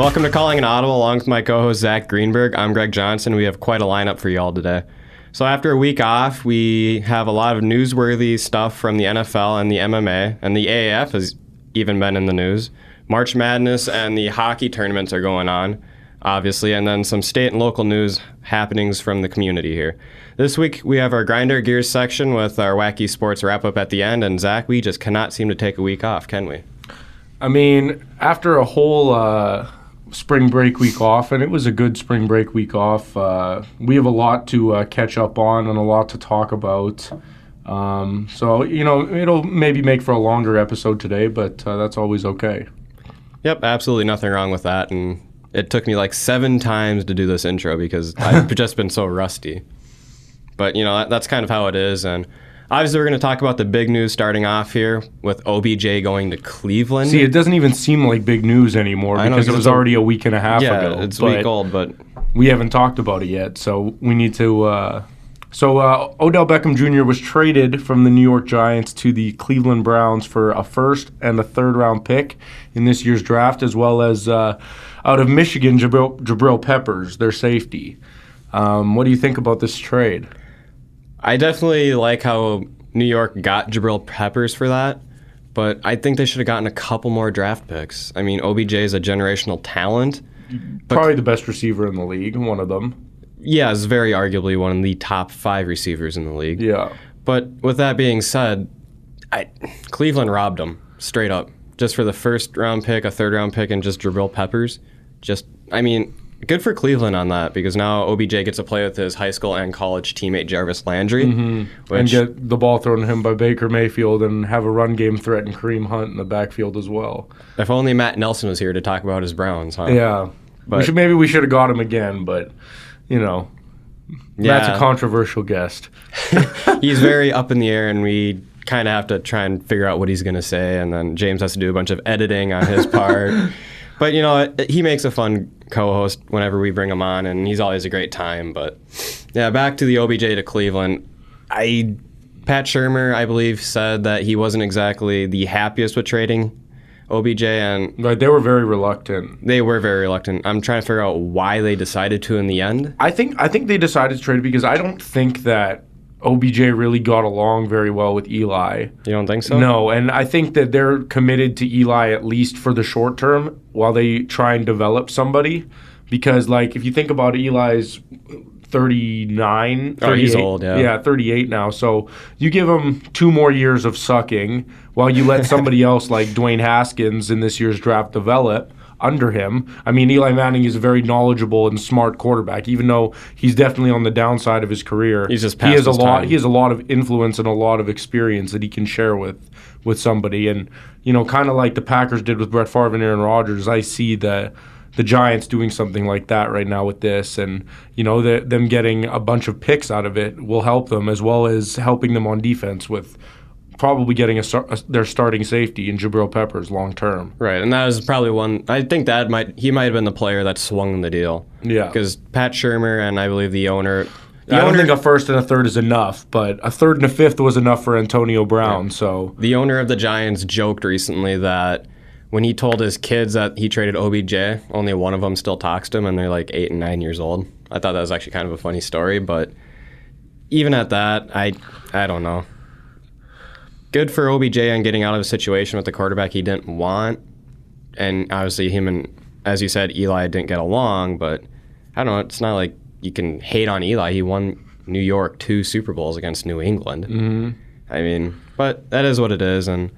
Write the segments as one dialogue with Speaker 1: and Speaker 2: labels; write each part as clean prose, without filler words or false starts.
Speaker 1: Welcome to Calling an Audible along with my co-host Zach Greenberg. I'm Greg Johnson. We have quite a lineup for y'all today. So after a week off, we have a lot of newsworthy stuff from the NFL and the MMA, and the AAF has even been in the news. March Madness and the hockey tournaments are going on, obviously, and then some state and local news happenings from the community here. This week, we have our Grinder Gears section with our Wacky Sports wrap-up at the end, and Zach, we just cannot seem to take a week off, can we?
Speaker 2: I mean, after a whole spring break week off, and it was a good spring break week off, we have a lot to catch up on and a lot to talk about. So, it'll maybe make for a longer episode today, but that's always okay.
Speaker 1: Yep, absolutely nothing wrong with that, and it took me like 7 times to do this intro because I've just been so rusty. But, that's kind of how it is, and obviously we're going to talk about the big news starting off here with OBJ going to Cleveland.
Speaker 2: See, it doesn't even seem like big news anymore because it was already a week and a half ago.
Speaker 1: Yeah, it's a week old, but
Speaker 2: we haven't talked about it yet, so we need to... Odell Beckham Jr. was traded from the New York Giants to the Cleveland Browns for a first and a third-round pick in this year's draft, as well as out of Michigan, Jabril Peppers, their safety. What do you think about this trade?
Speaker 1: I definitely like how New York got Jabril Peppers for that, but I think they should have gotten a couple more draft picks. I mean, OBJ is a generational talent.
Speaker 2: Probably the best receiver in the league, one of them.
Speaker 1: Yeah, is very arguably one of the top 5 receivers in the league.
Speaker 2: Yeah.
Speaker 1: But with that being said, Cleveland robbed them straight up. Just for the first-round pick, a third-round pick, and just Jabril Peppers. Good for Cleveland on that because now OBJ gets to play with his high school and college teammate Jarvis Landry.
Speaker 2: Mm-hmm. And get the ball thrown to him by Baker Mayfield and have a run game threat and Kareem Hunt in the backfield as well.
Speaker 1: If only Matt Nelson was here to talk about his Browns, huh?
Speaker 2: Yeah. But we should have got him again, but... That's a controversial guest.
Speaker 1: He's very up in the air, and we kind of have to try and figure out what he's going to say, and then James has to do a bunch of editing on his part. But, he makes a fun co-host whenever we bring him on, and he's always a great time. But, yeah, back to the OBJ to Cleveland. Pat Shurmur, I believe, said that he wasn't exactly the happiest with trading OBJ, and
Speaker 2: right, they were very reluctant.
Speaker 1: They were very reluctant. I'm trying to figure out why they decided to in the end.
Speaker 2: I think they decided to trade because I don't think that OBJ really got along very well with Eli.
Speaker 1: You don't think so?
Speaker 2: No, and I think that they're committed to Eli at least for the short term while they try and develop somebody. Because, if you think about Eli's 39.
Speaker 1: Oh, he's old, yeah.
Speaker 2: Yeah, 38 now. So you give him 2 more years of sucking while you let somebody else like Dwayne Haskins in this year's draft develop under him. I mean, Eli Manning is a very knowledgeable and smart quarterback, even though he's definitely on the downside of his career.
Speaker 1: He's just past his time.
Speaker 2: He has a lot of influence and a lot of experience that he can share with somebody. And, kind of like the Packers did with Brett Favre and Aaron Rodgers, I see the Giants doing something like that right now with this, and them getting a bunch of picks out of it will help them, as well as helping them on defense with probably getting their starting safety in Jabril Peppers long term.
Speaker 1: Right, and that is probably one. I think he might have been the player that swung the deal.
Speaker 2: Yeah,
Speaker 1: because Pat Shurmur and I believe the owner.
Speaker 2: I don't think a first and a third is enough, but a third and a fifth was enough for Antonio Brown. Yeah. So
Speaker 1: the owner of the Giants joked recently that when he told his kids that he traded OBJ, only one of them still talks to him, and they're like 8 and 9 years old. I thought that was actually kind of a funny story, but even at that, I don't know. Good for OBJ on getting out of a situation with the quarterback he didn't want, and obviously him and, as you said, Eli didn't get along, but I don't know, it's not like you can hate on Eli. He won New York 2 Super Bowls against New England.
Speaker 2: Mm-hmm.
Speaker 1: But that is what it is, and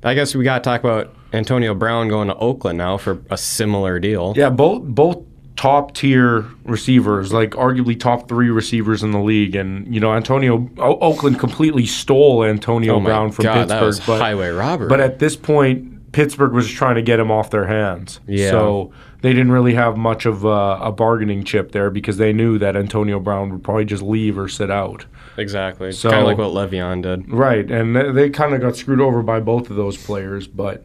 Speaker 1: I guess we got to talk about Antonio Brown going to Oakland now for a similar deal.
Speaker 2: Yeah, both top-tier receivers, like arguably top 3 receivers in the league. And, Oakland completely stole Antonio Brown from Pittsburgh.
Speaker 1: That was highway robbery.
Speaker 2: But at this point, Pittsburgh was trying to get him off their hands.
Speaker 1: Yeah.
Speaker 2: So they didn't really have much of a bargaining chip there because they knew that Antonio Brown would probably just leave or sit out.
Speaker 1: Exactly. So, kind of like what Le'Veon did.
Speaker 2: Right, and they kind of got screwed over by both of those players. But,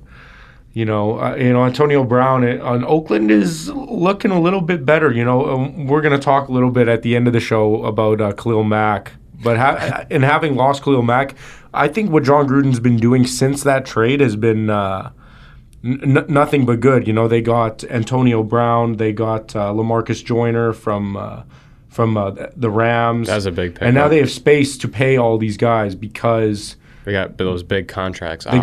Speaker 2: Antonio Brown on Oakland is looking a little bit better. We're going to talk a little bit at the end of the show about Khalil Mack. But having lost Khalil Mack, I think what John Gruden's been doing since that trade has been nothing but good. They got Antonio Brown, they got LaMarcus Joyner from the Rams.
Speaker 1: That's a big pickup.
Speaker 2: And now they have space to pay all these guys because
Speaker 1: they got those big contracts.
Speaker 2: They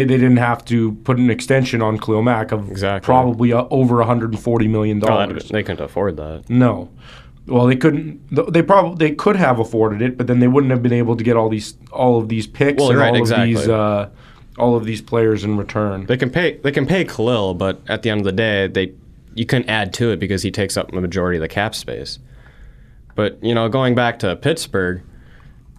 Speaker 2: didn't have to put an extension on Khalil Mack of probably over $140 million.
Speaker 1: They couldn't afford that.
Speaker 2: No. Well, they couldn't. They could have afforded it, but then they wouldn't have been able to get all of these picks all of these players in return.
Speaker 1: They can pay Khalil, but at the end of the day, you couldn't add to it because he takes up the majority of the cap space. But going back to Pittsburgh,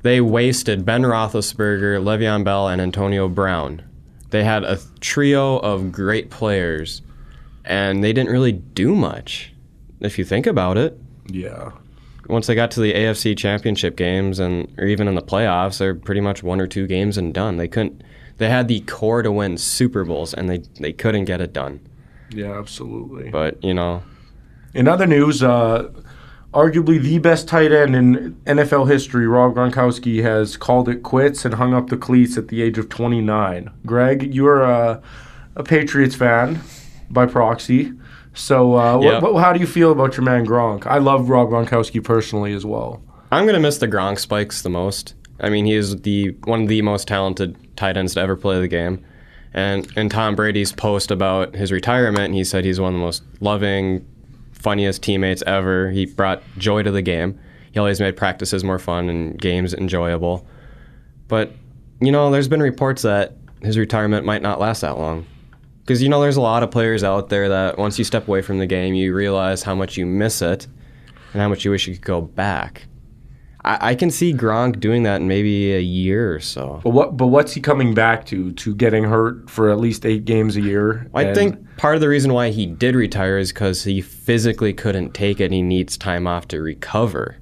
Speaker 1: they wasted Ben Roethlisberger, Le'Veon Bell, and Antonio Brown. They had a trio of great players, and they didn't really do much, if you think about it.
Speaker 2: Yeah.
Speaker 1: Once they got to the AFC Championship games or even in the playoffs, they're pretty much 1 or 2 games and done. They had the core to win Super Bowls, and they couldn't get it done.
Speaker 2: Yeah, absolutely.
Speaker 1: But,
Speaker 2: In other news, arguably the best tight end in NFL history, Rob Gronkowski, has called it quits and hung up the cleats at the age of 29. Greg, you're a Patriots fan by proxy. So
Speaker 1: Yep.
Speaker 2: How do you feel about your man Gronk? I love Rob Gronkowski personally as well.
Speaker 1: I'm going to miss the Gronk spikes the most. I mean, he is one of the most talented tight ends to ever play the game. And in Tom Brady's post about his retirement, he said he's one of the most loving, funniest teammates ever. He brought joy to the game. He always made practices more fun and games enjoyable. But, there's been reports that his retirement might not last that long. Because, there's a lot of players out there that once you step away from the game, you realize how much you miss it and how much you wish you could go back. I can see Gronk doing that in maybe a year or so.
Speaker 2: But what's he coming back to getting hurt for at least 8 games a year?
Speaker 1: I think part of the reason why he did retire is because he physically couldn't take it and he needs time off to recover.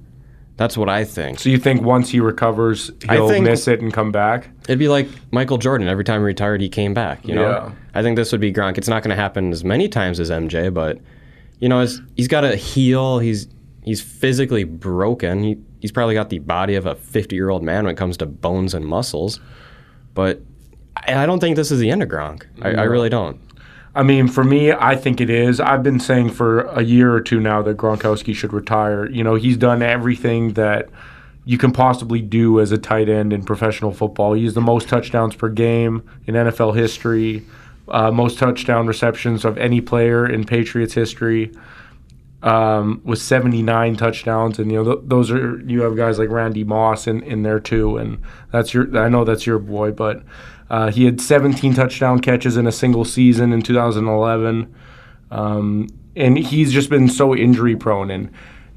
Speaker 1: That's what I think.
Speaker 2: So you think once he recovers, he'll miss it and come back? It'd
Speaker 1: be like Michael Jordan. Every time he retired, he came back.
Speaker 2: Yeah.
Speaker 1: I think this would be Gronk. It's not going to happen as many times as MJ, but he's got to heal. He's physically broken. He's probably got the body of a 50-year-old man when it comes to bones and muscles. But I don't think this is the end of Gronk. I really don't.
Speaker 2: I mean, for me, I think it is. I've been saying for a year or two now that Gronkowski should retire. He's done everything that you can possibly do as a tight end in professional football. He's the most touchdowns per game in NFL history, most touchdown receptions of any player in Patriots history, with 79 touchdowns. And, those are, you have guys like Randy Moss in there too. And I know that's your boy, but he had 17 touchdown catches in a single season in 2011. And he's just been so injury prone. And,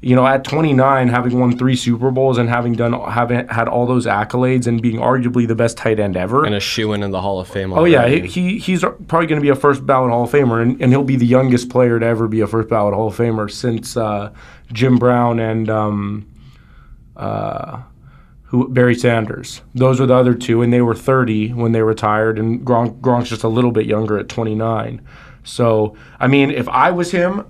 Speaker 2: at 29, having won 3 Super Bowls and having had all those accolades and being arguably the best tight end ever.
Speaker 1: And a shoo-in in the Hall of Fame.
Speaker 2: Oh, yeah. He's probably going to be a first ballot Hall of Famer. And he'll be the youngest player to ever be a first ballot Hall of Famer since Jim Brown and Barry Sanders. Those were the other 2, and they were 30 when they retired, and Gronk's just a little bit younger at 29. So, I mean, if I was him,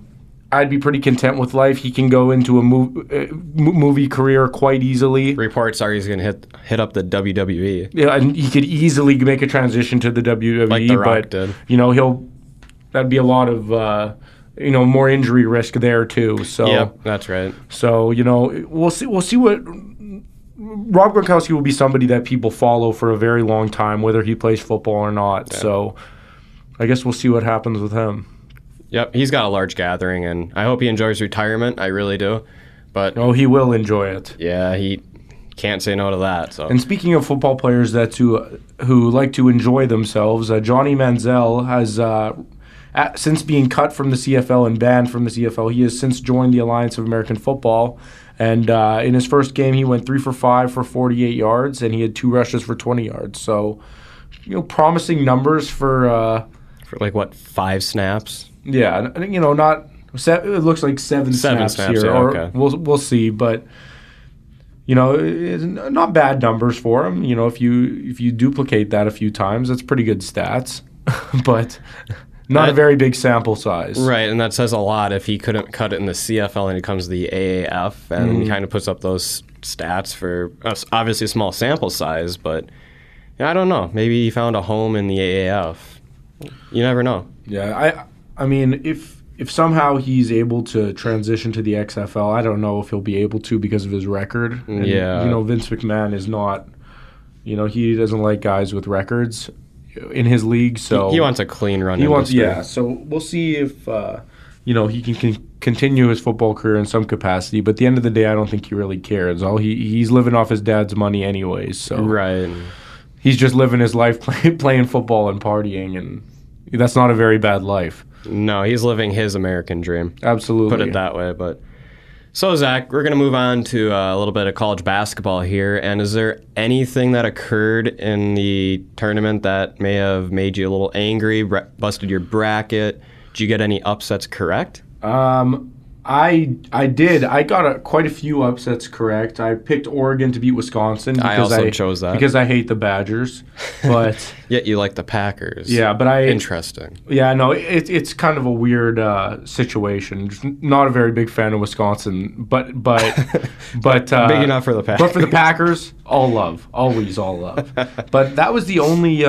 Speaker 2: I'd be pretty content with life. He can go into a movie career quite easily.
Speaker 1: Reports are he's going to hit up the WWE.
Speaker 2: Yeah, and he could easily make a transition to the WWE.
Speaker 1: Like The Rock did.
Speaker 2: That'd be a lot of more injury risk there too. So
Speaker 1: yeah, that's right.
Speaker 2: So we'll see what. Rob Gronkowski will be somebody that people follow for a very long time, whether he plays football or not. Yeah. So I guess we'll see what happens with him.
Speaker 1: Yep, he's got a large gathering, and I hope he enjoys retirement. I really do. But
Speaker 2: he will enjoy it.
Speaker 1: Yeah, he can't say no to that. So.
Speaker 2: And speaking of football players who like to enjoy themselves, Johnny Manziel has, since being cut from the CFL and banned from the CFL, he has since joined the Alliance of American Football. And in his first game, he went 3 for 5 for 48 yards, and he had 2 rushes for 20 yards. So, promising numbers for
Speaker 1: like what, 5 snaps?
Speaker 2: Yeah, not. It looks like 7 snaps here,
Speaker 1: yeah,
Speaker 2: or we'll see. But it's not bad numbers for him. If you duplicate that a few times, that's pretty good stats. But. Not a very big sample size.
Speaker 1: Right, and that says a lot if he couldn't cut it in the CFL and he comes to the AAF and he kind of puts up those stats for obviously a small sample size, but I don't know. Maybe he found a home in the AAF. You never know.
Speaker 2: Yeah, I mean, if somehow he's able to transition to the XFL, I don't know if he'll be able to because of his record. And, Vince McMahon is not, he doesn't like guys with records in his league. So
Speaker 1: he wants a clean run. Industry.
Speaker 2: So we'll see if he can continue his football career in some capacity. But at the end of the day, I don't think he really cares. He's living off his dad's money anyways. So
Speaker 1: right,
Speaker 2: he's just living his life playing football and partying, and that's not a very bad life.
Speaker 1: No, he's living his American dream.
Speaker 2: Absolutely.
Speaker 1: Put it that way. But so, Zach, we're going to move on to a little bit of college basketball here. And is there anything that occurred in the tournament that may have made you a little angry, busted your bracket? Did you get any upsets correct?
Speaker 2: I did. I got quite a few upsets correct. I picked Oregon to beat Wisconsin.
Speaker 1: I also chose that.
Speaker 2: Because I hate the Badgers. But
Speaker 1: yet you like the Packers.
Speaker 2: Yeah, but
Speaker 1: Interesting.
Speaker 2: Yeah, no, it's kind of a weird situation. Just not a very big fan of Wisconsin, but big
Speaker 1: enough for the Packers.
Speaker 2: But for the Packers, all love. Always all love. But that was the only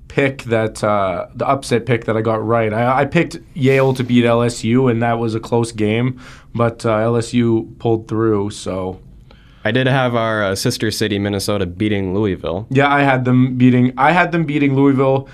Speaker 2: pick that the upset pick that I got right. I picked Yale to beat LSU, and that was a close game, but LSU pulled through. So
Speaker 1: I did have our sister city, Minnesota, beating Louisville.
Speaker 2: Yeah, I had them beating Louisville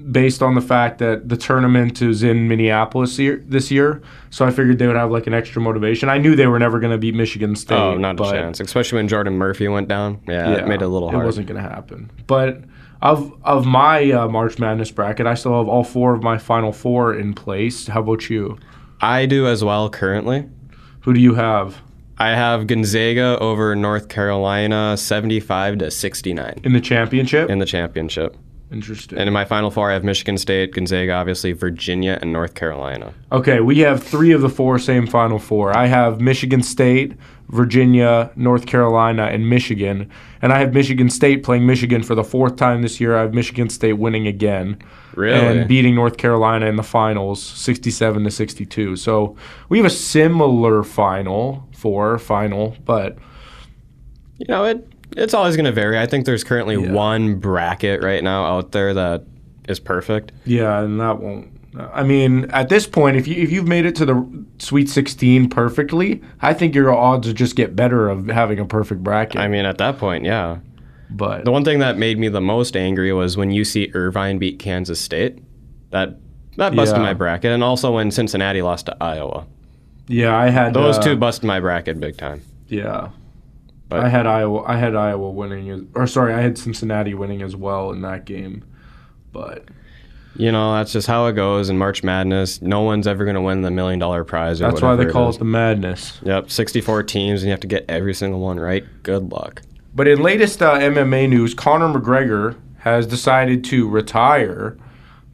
Speaker 2: based on the fact that the tournament is in Minneapolis this year. So I figured they would have like an extra motivation. I knew they were never going to beat Michigan State.
Speaker 1: Oh, not a chance. Especially when Jordan Murphy went down. Yeah, it made it a little hard.
Speaker 2: It wasn't going to happen. But Of my March Madness bracket, I still have all four of my Final Four in place. How about you?
Speaker 1: I do as well currently.
Speaker 2: Who do you have?
Speaker 1: I have Gonzaga over North Carolina, 75-69.
Speaker 2: In the championship?
Speaker 1: In the championship.
Speaker 2: Interesting.
Speaker 1: And in my Final Four, I have Michigan State, Gonzaga, obviously, Virginia, and North Carolina.
Speaker 2: Okay, we have three of the four same Final Four. I have Michigan State, Virginia, North Carolina, and Michigan. And I have Michigan State playing Michigan for the fourth time this year. I have Michigan State winning again.
Speaker 1: Really?
Speaker 2: And beating North Carolina in the finals, 67-62. So we have a similar final, but...
Speaker 1: It's always going to vary. I think there's currently one bracket right now out there that is perfect.
Speaker 2: Yeah, and that won't... I mean, at this point, if you've made it to the Sweet 16 perfectly, I think your odds would just get better of having a perfect bracket.
Speaker 1: I mean, at that point, yeah.
Speaker 2: But
Speaker 1: the one thing that made me the most angry was when UC Irvine beat Kansas State. That busted my bracket. And also when Cincinnati lost to Iowa.
Speaker 2: Yeah, I had...
Speaker 1: Those two busted my bracket big time.
Speaker 2: Yeah. But I had Iowa winning, I had Cincinnati winning as well in that game. But
Speaker 1: that's just how it goes in March Madness. No one's ever going to win the $1 million prize.
Speaker 2: That's why they call it the madness.
Speaker 1: Yep, 64 teams, and you have to get every single one right. Good luck.
Speaker 2: But in latest MMA news, Conor McGregor has decided to retire.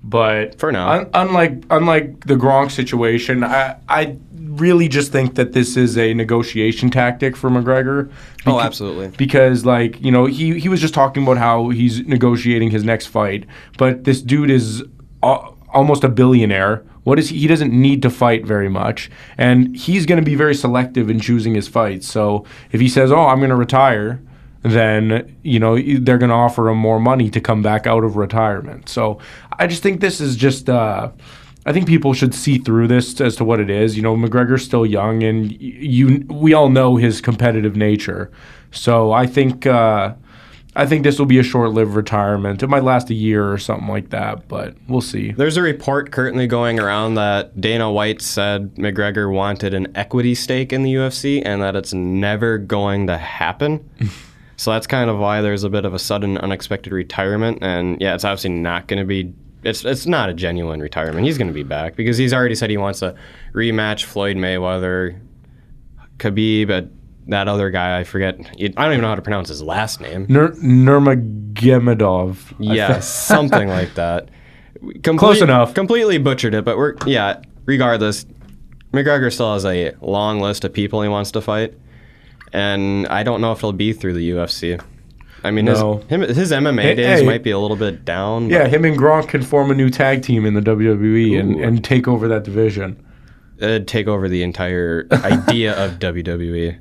Speaker 2: But
Speaker 1: for now,
Speaker 2: unlike the Gronk situation, I really just think that this is a negotiation tactic for McGregor.
Speaker 1: Oh, absolutely.
Speaker 2: Because he was just talking about how he's negotiating his next fight, but this dude is almost a billionaire. He doesn't need to fight very much, and he's going to be very selective in choosing his fights. So if he says, "Oh, I'm going to retire," then they're going to offer him more money to come back out of retirement. So I just think this is just I think people should see through this as to what it is. McGregor's still young, and we all know his competitive nature. So I think this will be a short-lived retirement. It might last a year or something like that, but we'll see.
Speaker 1: There's a report currently going around that Dana White said McGregor wanted an equity stake in the UFC and that it's never going to happen. So that's kind of why there's a bit of a sudden, unexpected retirement. And yeah, it's obviously not going to be. It's not a genuine retirement. He's going to be back because he's already said he wants to rematch Floyd Mayweather, Khabib, that other guy. I forget. I don't even know how to pronounce his last name.
Speaker 2: Nurmagomedov.
Speaker 1: Yeah, something like that.
Speaker 2: Close enough.
Speaker 1: Completely butchered it, but regardless, McGregor still has a long list of people he wants to fight. And I don't know if he'll be through the UFC. I mean, his MMA days might be a little bit down.
Speaker 2: Yeah, him and Gronk can form a new tag team in the WWE and take over that division.
Speaker 1: Take over the entire idea of WWE.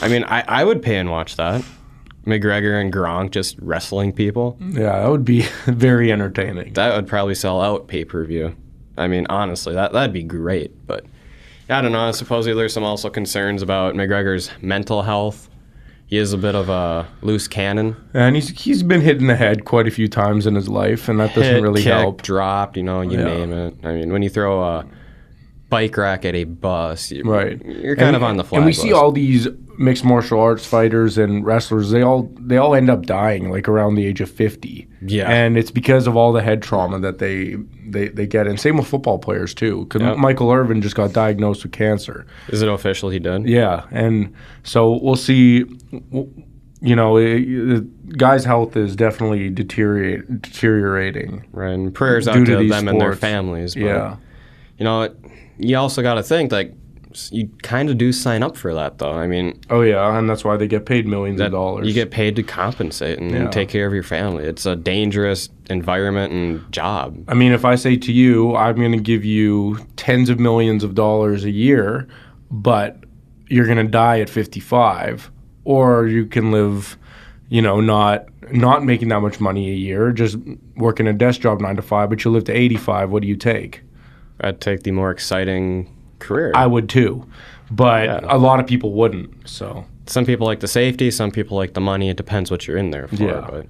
Speaker 1: I mean, I would pay and watch that. McGregor and Gronk just wrestling people.
Speaker 2: Yeah, that would be very entertaining.
Speaker 1: That would probably sell out pay-per-view. I mean, honestly, that'd be great. But I don't know. Supposedly there's some also concerns about McGregor's mental health. He is a bit of a loose cannon.
Speaker 2: And he's been hit in the head quite a few times in his life, and that doesn't really help.
Speaker 1: Dropped, you name it. I mean, when you throw a bike rack at a bus, you're kind of on the flag
Speaker 2: And we
Speaker 1: list.
Speaker 2: see all these mixed martial arts fighters and wrestlers, they all end up dying like around the age of 50.
Speaker 1: Yeah.
Speaker 2: And it's because of all the head trauma that they get. And same with football players too, because Michael Irvin just got diagnosed with cancer.
Speaker 1: Is it official he did?
Speaker 2: Yeah. And so we'll see, the guy's health is definitely deteriorating.
Speaker 1: Right, and prayers out to them and their families. But, you also got to think, like, you kind of do sign up for that, though. I mean...
Speaker 2: Oh, yeah, and that's why they get paid millions of dollars.
Speaker 1: You get paid to compensate and take care of your family. It's a dangerous environment and job.
Speaker 2: I mean, if I say to you, I'm going to give you tens of millions of dollars a year, but you're going to die at 55, or you can live, not making that much money a year, just working a desk job 9 to 5, but you live to 85, what do you take?
Speaker 1: I'd take the more exciting career.
Speaker 2: I would too, but a lot of people wouldn't. So
Speaker 1: some people like the safety, some people like the money. It depends what you're in there for.
Speaker 2: Yeah.
Speaker 1: But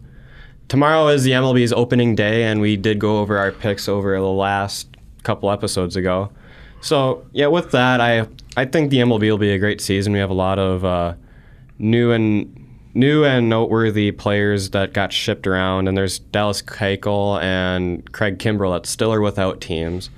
Speaker 1: tomorrow is the MLB's opening day, and we did go over our picks over the last couple episodes ago. So yeah, with that, I think the MLB will be a great season. We have a lot of new and noteworthy players that got shipped around, and there's Dallas Keuchel and Craig Kimbrell that still are without teams.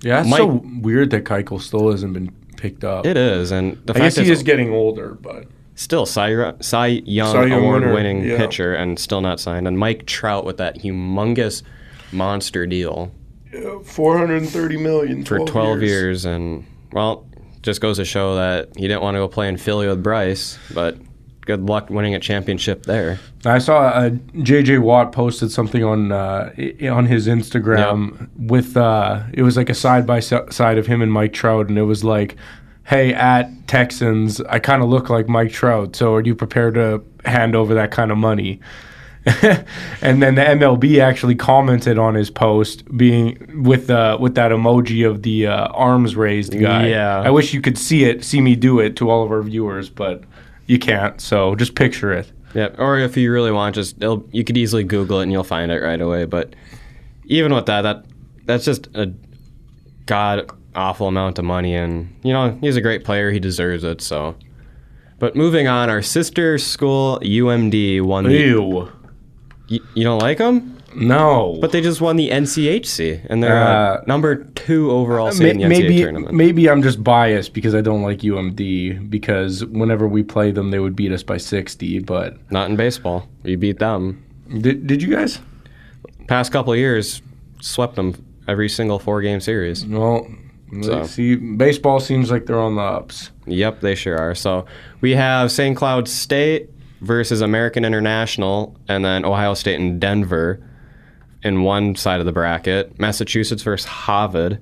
Speaker 2: Yeah, it's so weird that Keuchel still hasn't been picked up.
Speaker 1: It is, and
Speaker 2: I guess he is getting older, but
Speaker 1: still Cy Young award-winning pitcher and still not signed. And Mike Trout with that humongous monster deal.
Speaker 2: Yeah, $430 million
Speaker 1: for 12 years. And, well, just goes to show that he didn't want to go play in Philly with Bryce, but good luck winning a championship there.
Speaker 2: I saw J.J. Watt posted something on his Instagram with it was like a side-by-side of him and Mike Trout, and it was like, hey, at Texans, I kind of look like Mike Trout, so are you prepared to hand over that kind of money? And then the MLB actually commented on his post, being with that emoji of the arms raised guy.
Speaker 1: Yeah.
Speaker 2: I wish you could see me do it to all of our viewers, but you can't, so just picture it.
Speaker 1: Yeah, or if you really want, you could easily Google it and you'll find it right away. But even with that's just a god-awful amount of money, and, he's a great player. He deserves it, so. But moving on, our sister school, UMD, won the...
Speaker 2: Ew.
Speaker 1: You don't like them?
Speaker 2: No.
Speaker 1: But they just won the NCHC, and they're number 2 overall seed in the NCAA tournament.
Speaker 2: Maybe I'm just biased because I don't like UMD, because whenever we play them, they would beat us by 60, but...
Speaker 1: Not in baseball. We beat them.
Speaker 2: Did you guys?
Speaker 1: Past couple of years, swept them every single 4-game series.
Speaker 2: Well, see, baseball seems like they're on the ups.
Speaker 1: Yep, they sure are. So we have St. Cloud State versus American International, and then Ohio State and Denver in one side of the bracket. Massachusetts versus Harvard.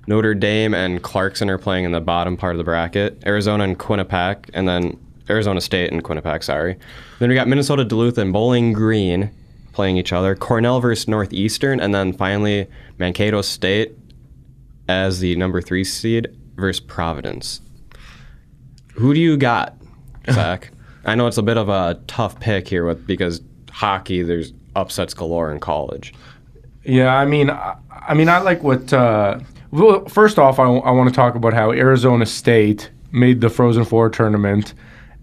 Speaker 1: Notre Dame and Clarkson are playing in the bottom part of the bracket. Arizona and Quinnipiac, and then Arizona State and Quinnipiac, sorry. Then we got Minnesota Duluth and Bowling Green playing each other. Cornell versus Northeastern, and then finally Mankato State as the number 3 seed versus Providence. Who do you got, Zach? I know it's a bit of a tough pick here because hockey, there's upsets galore in college.
Speaker 2: Yeah, I mean, I like what. Well, first off, I want to talk about how Arizona State made the Frozen Four tournament.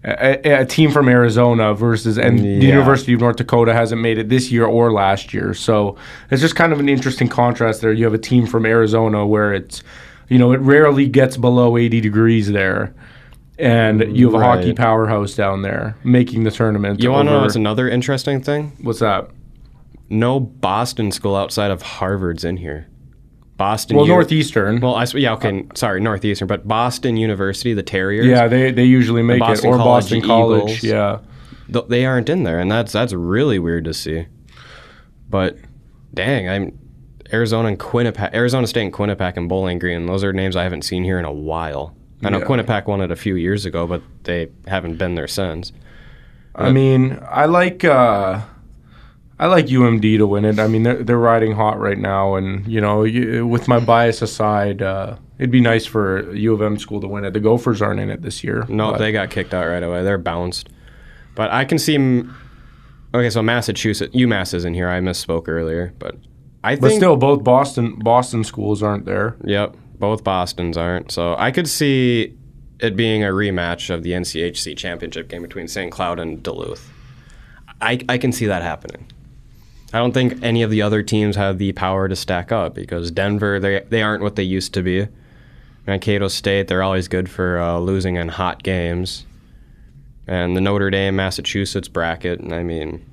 Speaker 2: A team from Arizona versus the University of North Dakota hasn't made it this year or last year. So it's just kind of an interesting contrast there. You have a team from Arizona where it's, it rarely gets below 80 degrees there. And you have a hockey powerhouse down there making the tournament.
Speaker 1: You want to know what's another interesting thing?
Speaker 2: What's that?
Speaker 1: No Boston school outside of Harvard's in here.
Speaker 2: Northeastern.
Speaker 1: Well, sorry, Northeastern, but Boston University, the Terriers.
Speaker 2: Yeah, they usually make it. Or Boston College,
Speaker 1: Eagles,
Speaker 2: yeah.
Speaker 1: They aren't in there, and that's really weird to see. But, dang, Arizona State and Quinnipiac and Bowling Green, those are names I haven't seen here in a while. I know Quinnipiac won it a few years ago, but they haven't been there since.
Speaker 2: I mean, I like UMD to win it. I mean, they're riding hot right now, and with my bias aside, it'd be nice for U of M school to win it. The Gophers aren't in it this year.
Speaker 1: No, they got kicked out right away. They're bounced. But I can see. Okay, so Massachusetts, UMass isn't here. I misspoke earlier, but I think.
Speaker 2: But still, both Boston schools aren't there.
Speaker 1: Yep, both Bostons aren't. So I could see it being a rematch of the NCHC championship game between St. Cloud and Duluth. I can see that happening. I don't think any of the other teams have the power to stack up because Denver, they aren't what they used to be. Mankato State, they're always good for losing in hot games. And the Notre Dame, Massachusetts bracket, I mean,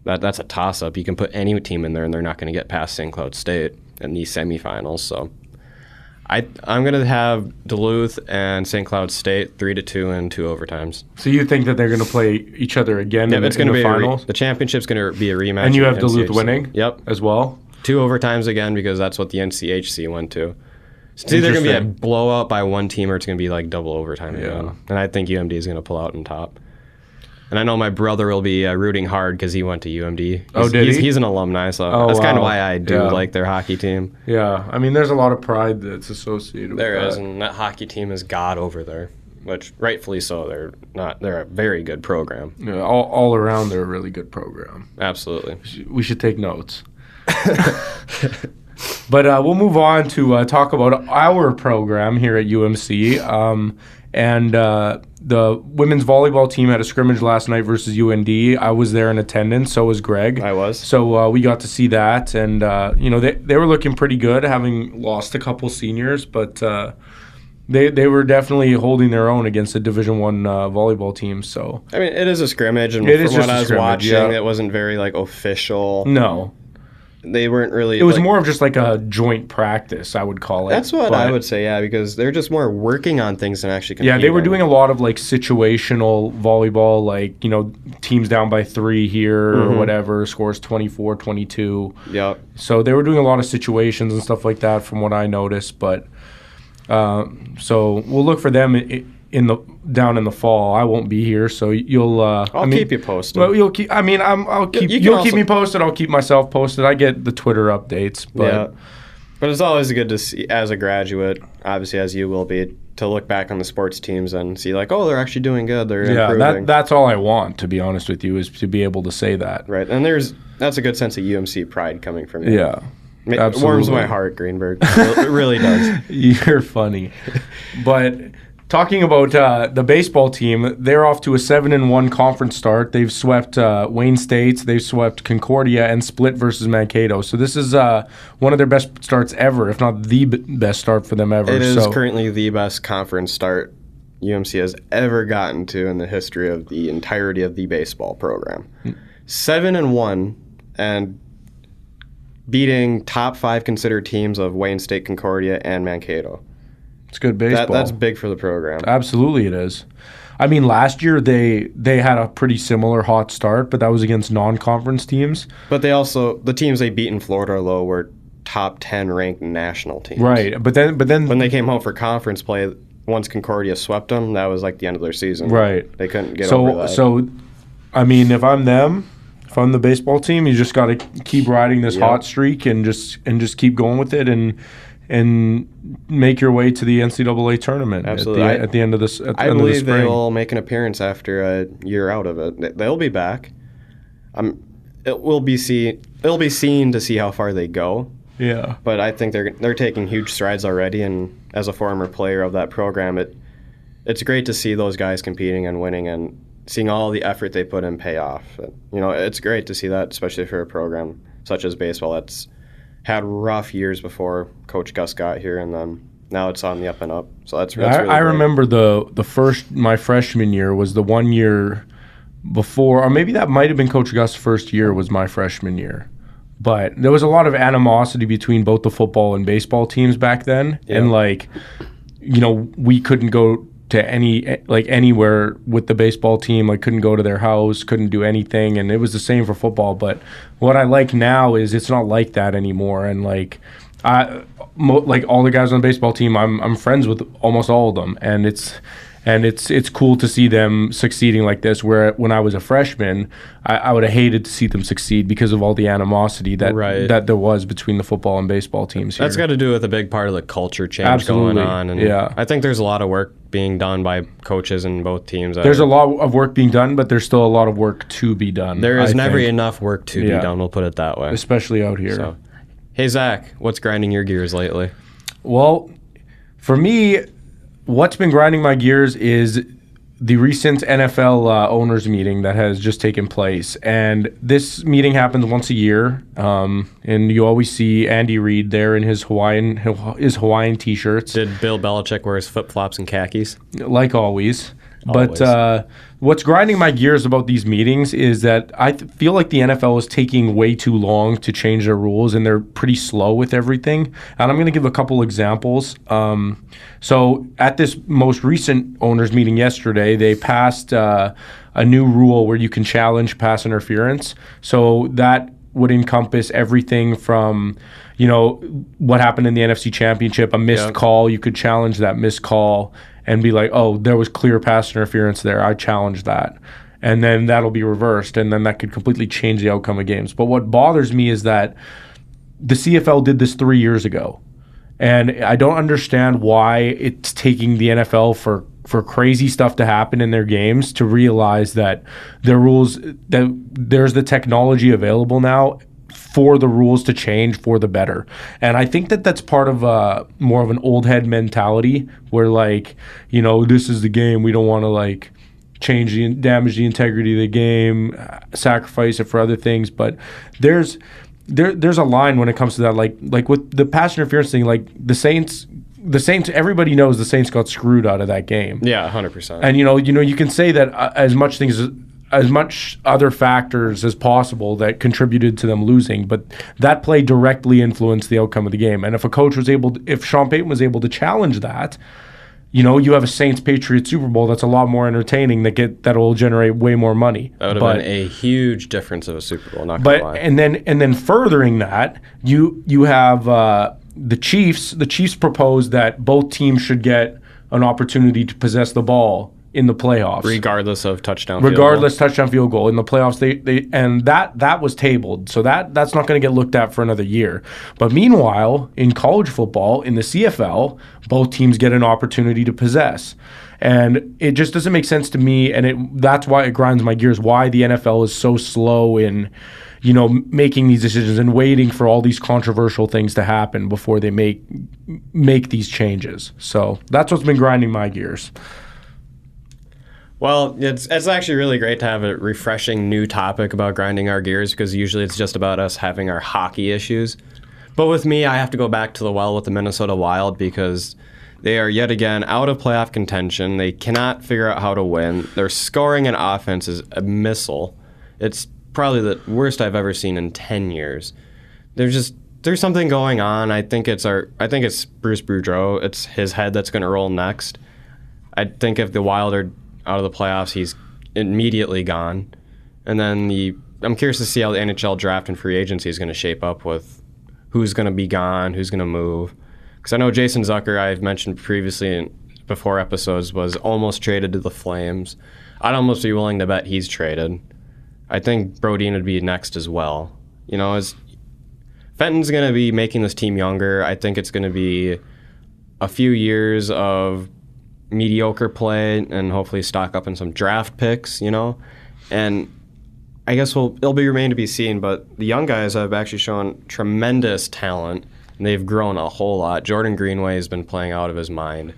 Speaker 1: that's a toss-up. You can put any team in there, and they're not going to get past St. Cloud State in these semifinals. So I'm going to have Duluth and St. Cloud State 3-2 in 2 overtimes.
Speaker 2: So you think that they're going to play each other again in the finals?
Speaker 1: The championship's going to be a rematch.
Speaker 2: And you have Duluth winning?
Speaker 1: Yep.
Speaker 2: As well?
Speaker 1: 2 overtimes again because that's what the NCHC went to. It's either going to be a blowout by one team or it's going to be like double overtime again. And I think UMD is going to pull out on top. And I know my brother will be rooting hard because he went to UMD. He's an alumni, so that's kind of why I do like their hockey team.
Speaker 2: Yeah, I mean, there's a lot of pride that's associated with that.
Speaker 1: There is, and that hockey team is god over there, which rightfully so. They're a very good program.
Speaker 2: Yeah, all around, they're a really good program.
Speaker 1: Absolutely.
Speaker 2: We should take notes. But we'll move on to talk about our program here at UMC. And the women's volleyball team had a scrimmage last night versus UND. I was there in attendance. So was Greg.
Speaker 1: I was.
Speaker 2: So we got to see that. And, they were looking pretty good, having lost a couple seniors. But they were definitely holding their own against a Division I volleyball team. So
Speaker 1: I mean, it is a scrimmage. And from what I was watching, it wasn't very, official.
Speaker 2: No.
Speaker 1: They weren't really.
Speaker 2: It was more of just like a joint practice, I would call it.
Speaker 1: That's what I would say, yeah, because they're just more working on things than actually competing.
Speaker 2: Yeah, they were doing a lot of situational volleyball, teams down by 3 here or whatever, scores 24, 22.
Speaker 1: Yep.
Speaker 2: So they were doing a lot of situations and stuff like that from what I noticed. But so we'll look for them down in the fall. I won't be here, so you'll.
Speaker 1: I'll keep you posted.
Speaker 2: Well, you'll keep. I mean, I'll keep. You'll keep me posted. I'll keep myself posted. I get the Twitter updates, but.
Speaker 1: Yeah. But it's always good to see, as a graduate, obviously as you will be, to look back on the sports teams and see they're actually doing good. They're improving.
Speaker 2: That's all I want, to be honest with you, is to be able to say that.
Speaker 1: Right, and that's a good sense of UMC pride coming from you.
Speaker 2: Yeah.
Speaker 1: It warms my heart, Greenberg. It really does.
Speaker 2: You're funny. But talking about the baseball team, they're off to a 7-1 conference start. They've swept Wayne State, they've swept Concordia, and split versus Mankato. So this is one of their best starts ever, if not the best start for them ever.
Speaker 1: It is currently the best conference start UMC has ever gotten to in the history of the entirety of the baseball program. 7-1 and beating top 5 considered teams of Wayne State, Concordia, and Mankato.
Speaker 2: It's good baseball.
Speaker 1: That's big for the program.
Speaker 2: Absolutely it is. I mean, last year they had a pretty similar hot start, but that was against non-conference teams.
Speaker 1: But the teams they beat in Florida, though, were top 10 ranked national teams.
Speaker 2: Right, but then
Speaker 1: when they came home for conference play, once Concordia swept them, that was like the end of their season.
Speaker 2: Right.
Speaker 1: They couldn't get over that.
Speaker 2: So, I mean, if I'm the baseball team, you just got to keep riding this hot streak and just keep going with it and make your way to the NCAA tournament.
Speaker 1: Absolutely.
Speaker 2: At the end of this.
Speaker 1: I believe they will make an appearance after a year out of it. They'll be back. It will be seen to see how far they go.
Speaker 2: Yeah.
Speaker 1: But I think they're taking huge strides already, and as a former player of that program, it's great to see those guys competing and winning and seeing all the effort they put in pay off. It's great to see that, especially for a program such as baseball that's had rough years before Coach Gus got here, and then now it's on the up and up. So that's really
Speaker 2: I remember my freshman year was the 1 year before, or maybe that might have been Coach Gus' first year was my freshman year. But there was a lot of animosity between both the football and baseball teams back then, and we couldn't go to anywhere with the baseball team. Couldn't go to their house, couldn't do anything, and it was the same for football. But what I like now is it's not like that anymore. And all the guys on the baseball team, I'm friends with almost all of them, and And it's cool to see them succeeding like this, where when I was a freshman, I would have hated to see them succeed because of all the animosity that there was between the football and baseball teams here.
Speaker 1: That's got to do with a big part of the culture change going on. And I think there's a lot of work being done by coaches in both teams.
Speaker 2: There's a lot of work being done, but there's still a lot of work to be done.
Speaker 1: There is never enough work to be done, we'll put it that way.
Speaker 2: Especially out here.
Speaker 1: So. Hey, Zach, what's grinding your gears lately?
Speaker 2: Well, for me, what's been grinding my gears is the recent NFL owners meeting that has just taken place. And this meeting happens once a year. And you always see Andy Reid there in his Hawaiian T-shirts.
Speaker 1: Did Bill Belichick wear his flip-flops and khakis?
Speaker 2: Like always. But what's grinding my gears about these meetings is that I feel like the NFL is taking way too long to change their rules, and they're pretty slow with everything. And I'm going to give a couple examples. So at this most recent owners meeting yesterday, they passed a new rule where you can challenge pass interference. So that would encompass everything from, what happened in the NFC Championship, a missed call. You could challenge that missed call and be like, oh, there was clear pass interference there. I challenged that. And then that'll be reversed, and then that could completely change the outcome of games. But what bothers me is that the CFL did this 3 years ago. And I don't understand why it's taking the NFL for crazy stuff to happen in their games to realize that their rules, that there's the technology available now for the rules to change for the better. And I think that that's part of more of an old head mentality where, this is the game. We don't want to damage the integrity of the game, sacrifice it for other things. But there's a line when it comes to that, like with the pass interference thing, the Saints, everybody knows the Saints got screwed out of that game.
Speaker 1: Yeah, 100%.
Speaker 2: And you can say that as much other factors as possible that contributed to them losing, but that play directly influenced the outcome of the game. And if Sean Payton was able to challenge that, you have a Saints-Patriots Super Bowl that's a lot more entertaining that will generate way more money.
Speaker 1: That would have been a huge difference of a Super Bowl, not gonna lie.
Speaker 2: And then furthering that, you have the Chiefs. The Chiefs proposed that both teams should get an opportunity to possess the ball in the playoffs,
Speaker 1: regardless touchdown
Speaker 2: field goal in the playoffs. That was tabled, so that's not going to get looked at for another year. But meanwhile, in college football, in the CFL, both teams get an opportunity to possess, and it just doesn't make sense to me. And that's why it grinds my gears. Why the NFL is so slow in making these decisions and waiting for all these controversial things to happen before they make these changes. So that's what's been grinding my gears.
Speaker 1: Well, it's actually really great to have a refreshing new topic about grinding our gears, because usually it's just about us having our hockey issues. But with me, I have to go back to the well with the Minnesota Wild, because they are yet again out of playoff contention. They cannot figure out how to win. Their scoring and offense is a missile. It's probably the worst I've ever seen in 10 years. There's something going on. I think it's Bruce Boudreau. It's his head that's going to roll next. I think if the Wild are out of the playoffs, he's immediately gone. And then I'm curious to see how the NHL draft and free agency is going to shape up with who's going to be gone, who's going to move. Because I know Jason Zucker, I've mentioned previously before episodes, was almost traded to the Flames. I'd almost be willing to bet he's traded. I think Brodin would be next as well. Fenton's going to be making this team younger. I think it's going to be a few years of mediocre play and hopefully stock up in some draft picks, and I guess it'll be remain to be seen, but the young guys have actually shown tremendous talent, and they've grown a whole lot. Jordan Greenway has been playing out of his mind.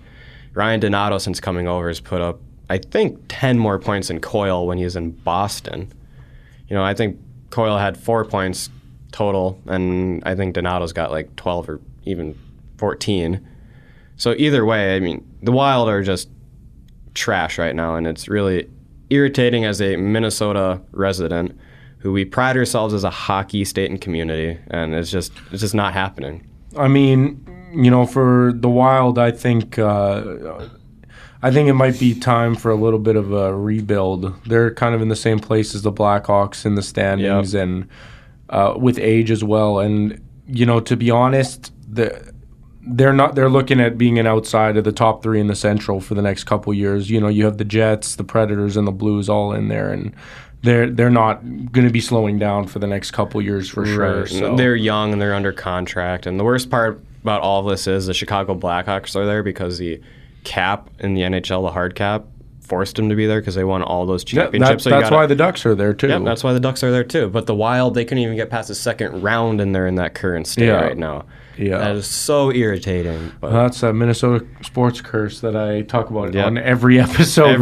Speaker 1: Ryan Donato, since coming over, has put up, I think, 10 more points than Coyle when he was in Boston. I think Coyle had 4 points total, and I think Donato's got 12 or even 14. So either way, the Wild are just trash right now, and it's really irritating as a Minnesota resident who we pride ourselves as a hockey state and community, and it's just not happening.
Speaker 2: For the Wild, I think it might be time for a little bit of a rebuild. They're kind of in the same place as the Blackhawks in the standings, and with age as well. And to be honest, they're looking at being an outside of the top 3 in the Central for the next couple years. You know, you have the Jets, the Predators, and the Blues all in there, and they're not going to be slowing down for the next couple years for sure.
Speaker 1: Right.
Speaker 2: So
Speaker 1: They're young and they're under contract. And the worst part about all of this is the Chicago Blackhawks are there because the cap in the NHL, the hard cap, forced them to be there because they won all those championships.
Speaker 2: That's why the Ducks are there too.
Speaker 1: Yep, that's why the Ducks are there too. But the Wild, they couldn't even get past the second round, and they're in that current state right now.
Speaker 2: Yeah,
Speaker 1: that is so irritating. But
Speaker 2: that's a Minnesota sports curse that I talk about on every episode.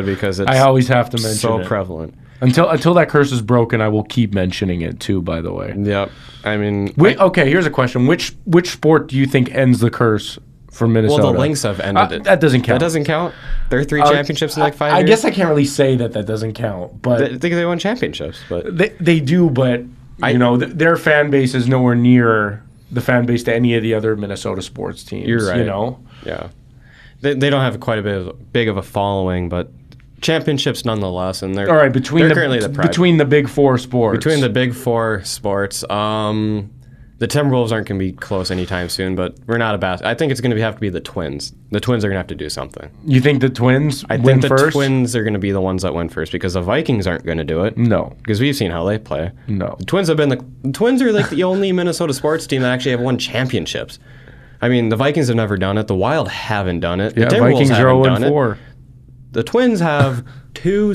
Speaker 1: Because it's
Speaker 2: I always have to mention
Speaker 1: so
Speaker 2: it.
Speaker 1: prevalent.
Speaker 2: Until that curse is broken, I will keep mentioning it too. By the way.
Speaker 1: Yep. I mean,
Speaker 2: okay. Here's a question: Which sport do you think ends the curse for Minnesota?
Speaker 1: Well, the Lynx have ended it.
Speaker 2: That doesn't count.
Speaker 1: That doesn't count. There are 3 championships in like 5 years.
Speaker 2: I guess I can't really say that doesn't count, but
Speaker 1: I think they won championships. But
Speaker 2: they do. But their fan base is nowhere near the fan base to any of the other Minnesota sports teams.
Speaker 1: You're right.
Speaker 2: You know.
Speaker 1: Yeah. They don't have quite big of a following, but championships nonetheless, and they're
Speaker 2: all right between the big 4 sports.
Speaker 1: Between the big 4 sports, the Timberwolves aren't going to be close anytime soon, but we're not about. I think it's going to have to be the Twins. The Twins are going to have to do something.
Speaker 2: You think the Twins
Speaker 1: I
Speaker 2: win
Speaker 1: think the
Speaker 2: first?
Speaker 1: Twins are going to be the ones that win first because the Vikings aren't going to do it.
Speaker 2: No,
Speaker 1: because we've seen how they play.
Speaker 2: No,
Speaker 1: the Twins have been the Twins are like the only Minnesota sports team that actually have won championships. I mean, the Vikings have never done it. The Wild haven't done it. The Timberwolves
Speaker 2: Vikings are 0-4.
Speaker 1: The Twins have 2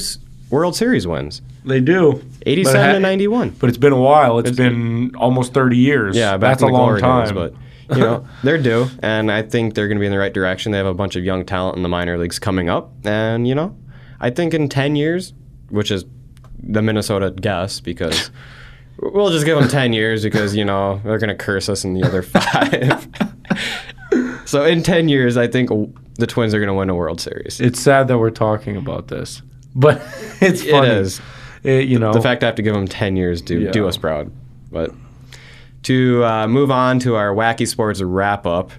Speaker 1: World Series wins.
Speaker 2: They do.
Speaker 1: 87 and 91.
Speaker 2: But it's been a while. It's been almost 30 years.
Speaker 1: Yeah,
Speaker 2: that's a long time.
Speaker 1: Days, but they're due, and I think they're going to be in the right direction. They have a bunch of young talent in the minor leagues coming up, and I think in 10 years, which is the Minnesota guess, because we'll just give them 10 years because they're going to curse us in the other 5. So in 10 years, I think the Twins are going to win a World Series.
Speaker 2: It's sad that we're talking about this, but it's funny.
Speaker 1: It is. The fact I have to give them 10 years do us proud. But to move on to our wacky sports wrap-up,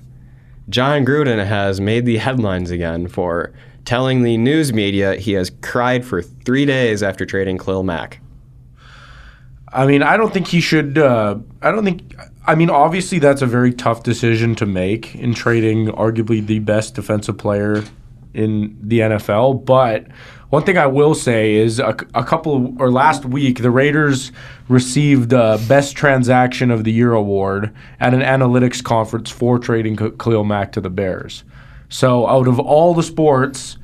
Speaker 1: John Gruden has made the headlines again for telling the news media he has cried for 3 days after trading Khalil Mack.
Speaker 2: I mean, I don't think he should. Obviously, that's a very tough decision to make in trading arguably the best defensive player in the NFL. But one thing I will say is last week, the Raiders received Best Transaction of the Year award at an analytics conference for trading Khalil Mack to the Bears. So out of all the sports,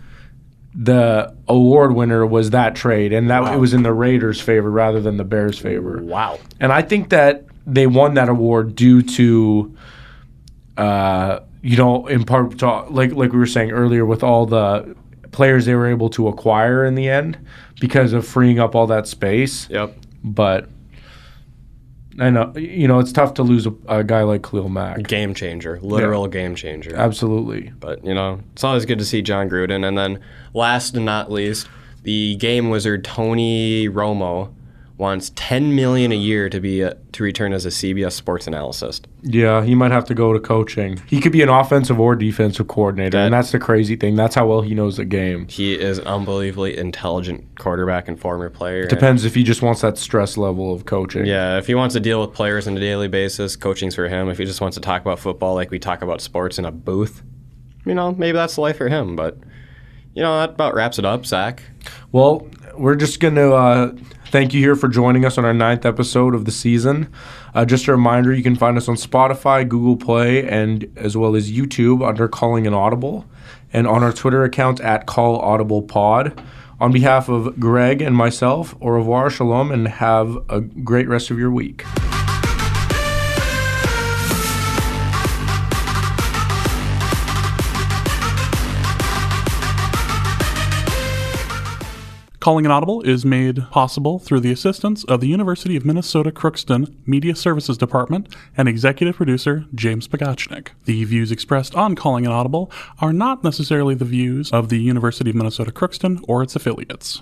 Speaker 2: the award winner was that trade, and that it was in the Raiders' favor rather than the Bears' favor.
Speaker 1: Wow.
Speaker 2: And I think that they won that award due to, in part, to, like we were saying earlier, with all the players they were able to acquire in the end because of freeing up all that space.
Speaker 1: Yep.
Speaker 2: But I know, it's tough to lose a guy like Khalil Mack.
Speaker 1: Game changer. Literal game changer.
Speaker 2: Absolutely.
Speaker 1: But, it's always good to see John Gruden. And then last and not least, the game wizard Tony Romo wants $10 million a year to return as a CBS sports analyst.
Speaker 2: Yeah, he might have to go to coaching. He could be an offensive or defensive coordinator, and that's the crazy thing. That's how well he knows the game.
Speaker 1: He is an unbelievably intelligent quarterback and former player.
Speaker 2: It depends if he just wants that stress level of coaching.
Speaker 1: Yeah, if he wants to deal with players on a daily basis, coaching's for him. If he just wants to talk about football like we talk about sports in a booth, maybe that's the life for him. But, that about wraps it up, Zach.
Speaker 2: Well, we're just going to thank you here for joining us on our 9th episode of the season. Just a reminder, you can find us on Spotify, Google Play, and as well as YouTube under Calling an Audible, and on our Twitter account at CallAudiblePod. On behalf of Greg and myself, au revoir, shalom, and have a great rest of your week.
Speaker 3: Calling an Audible is made possible through the assistance of the University of Minnesota Crookston Media Services Department and executive producer James Pagachnik. The views expressed on Calling an Audible are not necessarily the views of the University of Minnesota Crookston or its affiliates.